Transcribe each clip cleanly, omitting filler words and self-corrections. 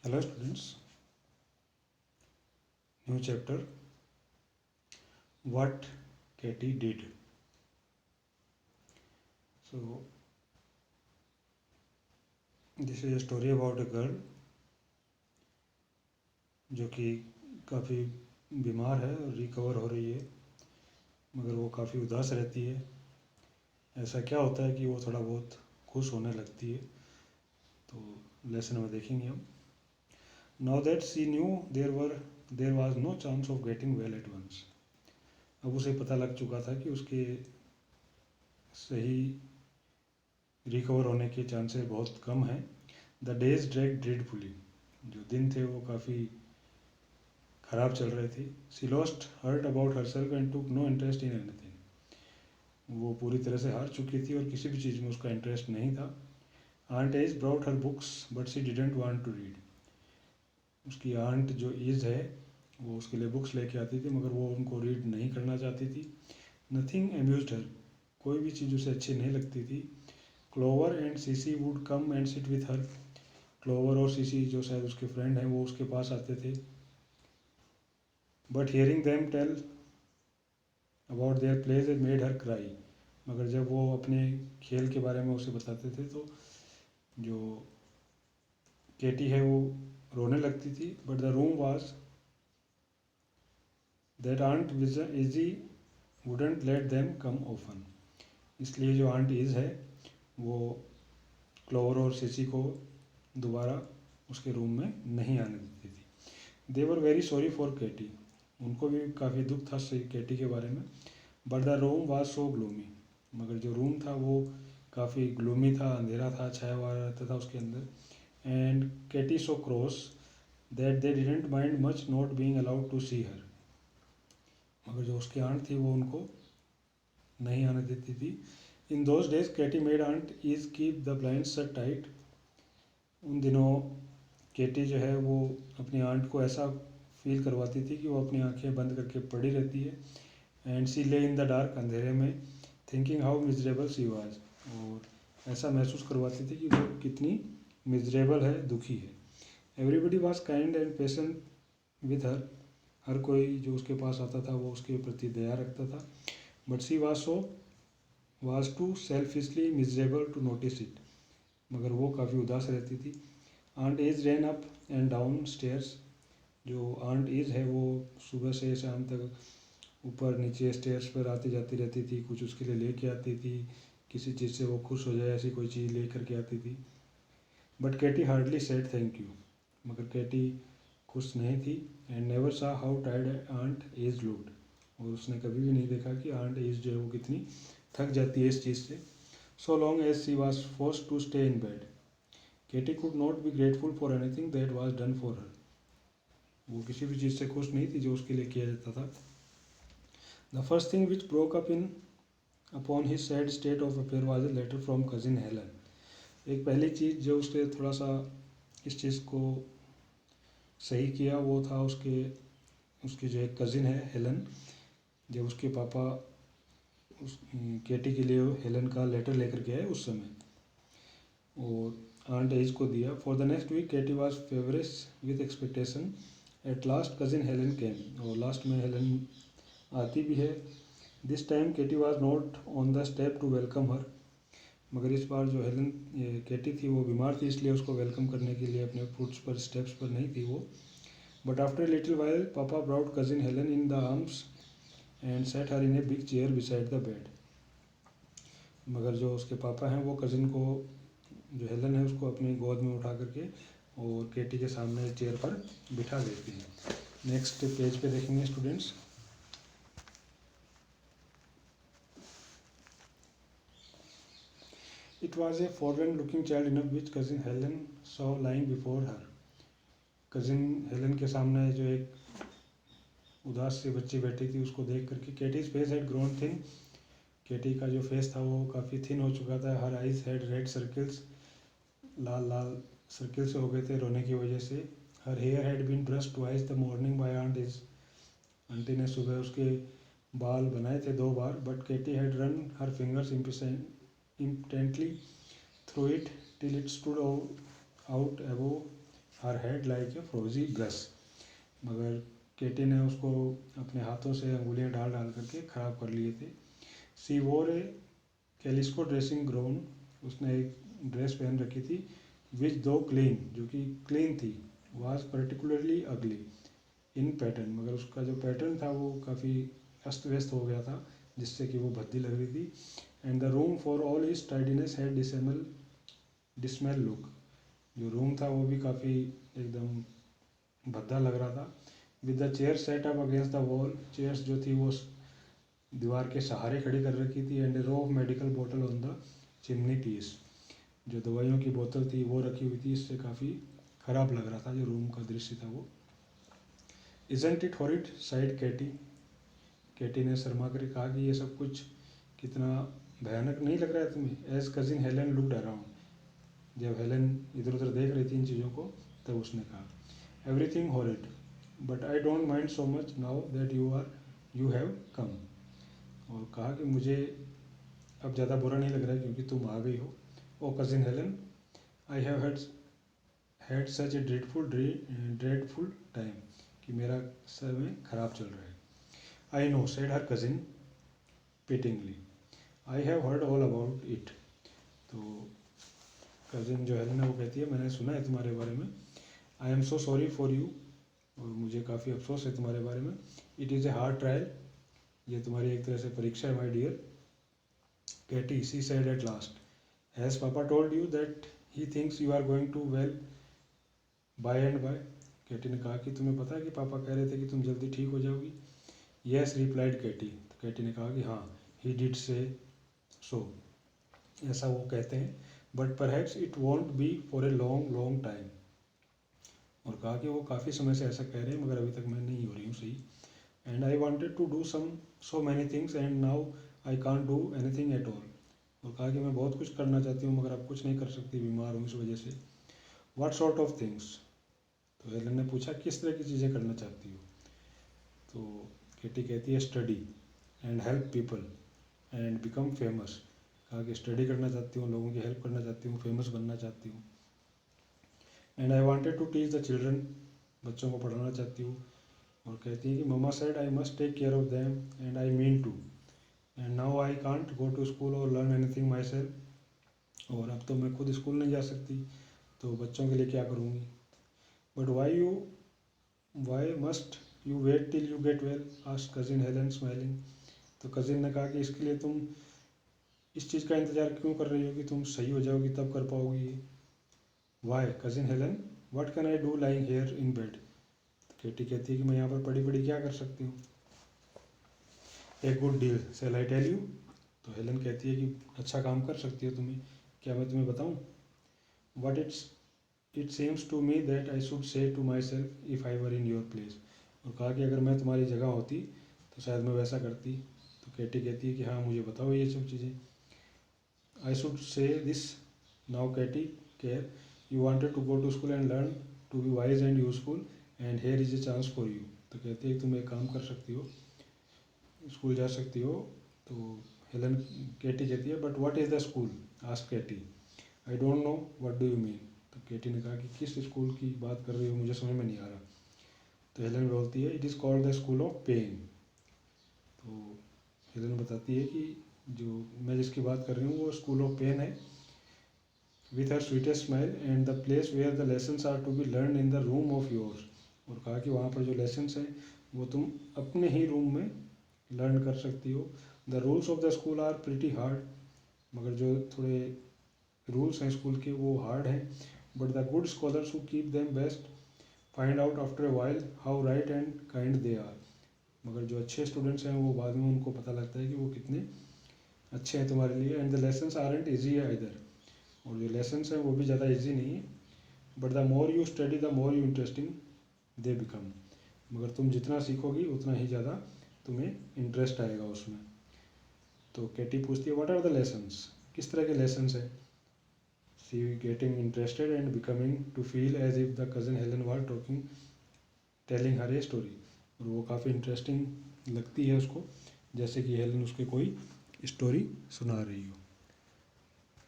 Hello students, new chapter What Katie Did. So this is a story about a girl जो कि काफ़ी बीमार है और रिकवर हो रही है, मगर वो काफ़ी उदास रहती है। ऐसा क्या होता है कि वो थोड़ा बहुत खुश होने लगती है, तो लेसन में देखेंगे हम। Now that she knew there was no chance of getting well at once. अब उसे पता लग चुका था कि उसके सही रिकवर होने के चांसेस बहुत कम हैं। द डेज ड्रैग ड्रेडफुली, जो दिन थे वो काफ़ी ख़राब चल रहे थे। She lost heart about herself and took no interest in anything. वो पूरी तरह से हार चुकी थी और किसी भी चीज़ में उसका इंटरेस्ट नहीं था। Aunt Izzie brought her books but she didn't want to read. उसकी आंट जो ईज है वो उसके लिए बुक्स लेके आती थी, मगर वो उनको रीड नहीं करना चाहती थी। नथिंग अम्यूज्ड हर, कोई भी चीज़ उसे अच्छी नहीं लगती थी। Clover and CC would come and sit with her. Clover और सीसी जो शायद उसके फ्रेंड हैं वो उसके पास आते थे। But hearing them tell about their plays it made her cry. मगर जब वो अपने खेल के बारे में उसे बताते थे तो जो केटी है वो रोने लगती थी। But the room was that aunt Izzie wouldn't let them come often. इसलिए जो आंट इज है वो क्लोवर और सीसी को दोबारा उसके रूम में नहीं आने देती थी। दे वर वेरी सॉरी फॉर केटी, उनको भी काफ़ी दुख था केटी के बारे में। But the room was so gloomy, मगर जो रूम था वो काफ़ी ग्लूमी था, अंधेरा था, छाया हुआ रहता था उसके अंदर। And Katie so cross that they didn't mind much not being allowed to see her. मगर जो उसकी आंट थी वो उनको नहीं आने देती थी। In those days Katy made aunt Izzie keep the blind shut tight. उन दिनों केटी जो है वो अपनी आंट को ऐसा फील करवाती थी कि वो अपनी आंखें बंद करके पड़ी रहती है। एंड सी ले इन द डार्क, अंधेरे में, thinking how miserable she was. और ऐसा महसूस करवाती थी कि वो कितनी मिजरेबल है, दुखी है। Everybody was kind and patient with her. हर कोई जो उसके पास आता था वो उसके प्रति दया रखता था। But she was too selfishly miserable to notice it. मगर वो काफ़ी उदास रहती थी। Aunt Izzie ran up and down stairs. जो आंट एज है वो सुबह से शाम तक ऊपर नीचे स्टेयर्स पर आती जाती रहती थी, कुछ उसके लिए लेके आती थी, किसी चीज़ से वो खुश हो जाए ऐसी कोई चीज़ ले करके आती थी। But Katy hardly said thank you, मगर केटी खुश नहीं थी। And never saw how tired aunt Izzie looked. और उसने कभी भी नहीं देखा कि आंट एज जो है वो कितनी थक जाती है इस चीज़ से। So long as she was forced to stay in bed, Katy could not be grateful for anything that was done for her. वो किसी भी चीज़ से खुश नहीं थी जो उसके लिए किया जाता था। The first thing which broke up in upon his sad state of affair was a letter from cousin Helen. एक पहली चीज़ जो उसने थोड़ा सा इस चीज़ को सही किया वो था उसकी जो एक कज़िन है हेलन। जब उसके पापा उस केटी के लिए हेलन का लेटर लेकर के आए उस समय, और आंट एज को दिया। For the next week Katie was feverish with expectation. At last cousin Helen came, और लास्ट में हेलन आती भी है। This time Katie was not on the step to welcome her. मगर इस बार जो हेलन केटी थी वो बीमार थी, इसलिए उसको वेलकम करने के लिए अपने फुट्स पर स्टेप्स पर नहीं थी वो। बट आफ्टर लिटिल वाइल पापा brought cousin Helen in the arms and set her in a big chair beside the bed. मगर जो उसके पापा हैं वो कजिन को, जो हेलन है, उसको अपनी गोद में उठा करके और केटी के सामने चेयर पर बिठा देती हैं। नेक्स्ट पेज पे देखेंगे students. It was a foreign-looking child enough which cousin Helen saw lying before her. Cousin Helen के सामने जो एक उदास सी बच्ची बैठी थी उसको देख करके केटीज फेस हैड ग्रोन थिन। केटी का जो फेस था वो काफ़ी थिन हो चुका था। Her eyes had red circles, लाल लाल सर्किल्स हो गए थे रोने की वजह से। Her hair had been brushed twice the morning by aunt Izzie. Auntie ने सुबह उसके बाल बनाए थे 2 बार। But Katie had run her fingers impotently through it till it stood out above her head like a frowzy brush. मगर Katie ने उसको अपने हाथों से अंगुलियां डाल डाल करके ख़राब कर लिए थे। सी वोर ए कैलिस्को ड्रेसिंग ग्राउन, उसने एक ड्रेस पहन रखी थी, विच दो क्लीन, जो कि क्लीन थी, वाज पर्टिकुलरली अगली इन पैटर्न, मगर उसका जो पैटर्न था वो काफ़ी अस्त व्यस्त हो गया था, जिससे कि वो भद्दी लग रही थी। And the room for all its tidiness had dismal look, जो रूम था वो भी काफ़ी एकदम भद्दा लग रहा था। With the chair set up against the wall, chairs जो थी वो दीवार के सहारे खड़ी कर रखी थी। एंड रो ऑफ मेडिकल बोतल ऑन द चिमनी पीस, जो दवाइयों की बोतल थी वो रखी हुई थी, इससे काफ़ी ख़राब लग रहा था जो रूम का दृश्य था वो। Isn't it horrid said Katy, Katy ने शर्मा कर कहा कि ये सब कुछ कितना भयानक नहीं लग रहा है तुम्हें। As cousin Helen looked around, जब हेलन इधर उधर देख रही थी इन चीज़ों को, तब उसने कहा everything horrid but I don't mind so much now that you have come, और कहा कि मुझे अब ज़्यादा बुरा नहीं लग रहा है क्योंकि तुम आ गई हो। Oh cousin Helen, I have had such a dreadful time, कि मेरा समय ख़राब चल रहा है। I know said her cousin pityingly, I have heard all about it. तो कजिन जो हेलन है वो कहती है मैंने सुना है तुम्हारे बारे में। I am so sorry for you, और मुझे काफ़ी अफसोस है तुम्हारे बारे में। It is a hard trial, ये तुम्हारी एक तरह से परीक्षा है my dear. Katy she said at last, has papa told you that he thinks you are going to well by and by. Katy ने कहा कि तुम्हें पता है कि पापा कह रहे थे कि तुम जल्दी ठीक हो जाओगी। येस रिप्लाइड कैटी, तो कैटी ने कहा कि हाँ, ही डिड से सो, ऐसा वो कहते हैं, but perhaps it won't be for a long long time, और कहा कि वो काफ़ी समय से ऐसा कह रहे हैं मगर अभी तक मैं नहीं हो रही हूँ सही। And I wanted to do so many things and now I can't do anything at all, और कहा कि मैं बहुत कुछ करना चाहती हूँ मगर अब कुछ नहीं कर सकती, बीमार हूँ इस वजह से। व्हाट सॉर्ट ऑफ थिंग्स, तो हेलन ने पूछा किस तरह की चीज़ें करना चाहती हो। तो केटी कहती है study and help people and become famous, कहा कि स्टडी करना चाहती हूँ, लोगों की हेल्प करना चाहती हूँ, फेमस बनना चाहती हूँ। And I wanted to teach the children, बच्चों को पढ़ाना चाहती हूँ, और कहती है कि mamma said I must take care of them and I mean to, and now I can't go to school और लर्न एनीथिंग माई सेल्फ, और अब तो मैं खुद स्कूल नहीं जा सकती तो बच्चों के लिए क्या करूँगी। But why must you wait till you get well, asked cousin Helen smiling, तो कजिन ने कहा कि इसके लिए तुम इस चीज़ का इंतज़ार क्यों कर रही हो कि तुम सही हो जाओगी तब कर पाओगी ये। Why cousin Helen, what can I do lying here in bed, Katy कहती है कि मैं यहाँ पर पड़ी पड़ी क्या कर सकती हूँ। A good deal sale I tell you, तो हेलन कहती है कि अच्छा काम कर सकती हो तुम्हें, क्या मैं तुम्हें बताऊँ। What it seems to me that I should say to my self if I were in your place, और कहा कि अगर मैं तुम्हारी जगह होती तो शायद मैं वैसा करती। तो केटी कहती है कि हाँ मुझे बताओ ये सब चीज़ें। I should say this now, Katie. Care. You wanted to go to school and learn to be wise and useful, and here is a chance for you. तो कहती है तुम एक काम कर सकती हो, स्कूल जा सकती हो। तो हेलन केटी कहती है but what is the school, ask Katy. I don't know what do you mean, तो केटी ने कहा कि किस स्कूल की बात कर रही हो, मुझे समझ में नहीं आ रहा। तो हेलन बोलती है it is called the school of pain. तो हेलन बताती है कि जो मैं जिसकी बात कर रही हूँ वो स्कूल ऑफ पेन है, with her sweetest smile and the place where the lessons are to be learn in the room of yours, और कहा कि वहाँ पर जो लेसन्स हैं वो तुम अपने ही रूम में लर्न कर सकती हो। The rules of the school are pretty hard, मगर जो थोड़े रूल्स हैं स्कूल के वो हार्ड हैं, but the good scholars who keep them best find out after a while how right and kind they are, मगर जो अच्छे स्टूडेंट्स हैं वो बाद में उनको पता लगता है कि वो कितने अच्छे हैं तुम्हारे लिए। And the lessons aren't easy either, और जो लेसन्स हैं वो भी ज़्यादा ईजी नहीं है, but the more you study the more you interesting they become, मगर तुम जितना सीखोगी उतना ही ज़्यादा तुम्हें इंटरेस्ट आएगा उसमें। तो कैटी पूछती है व्हाट आर द लेसन्स, किस तरह के लेसन्स हैं। She getting interested and becoming to feel as if the cousin Helen were talking telling her a story, और वो काफ़ी इंटरेस्टिंग लगती है उसको, जैसे कि हेलन उसके कोई स्टोरी सुना रही हो।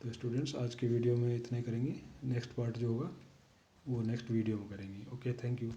तो स्टूडेंट्स आज के वीडियो में इतना ही करेंगे, नेक्स्ट पार्ट जो होगा वो नेक्स्ट वीडियो में करेंगे। Okay, thank you.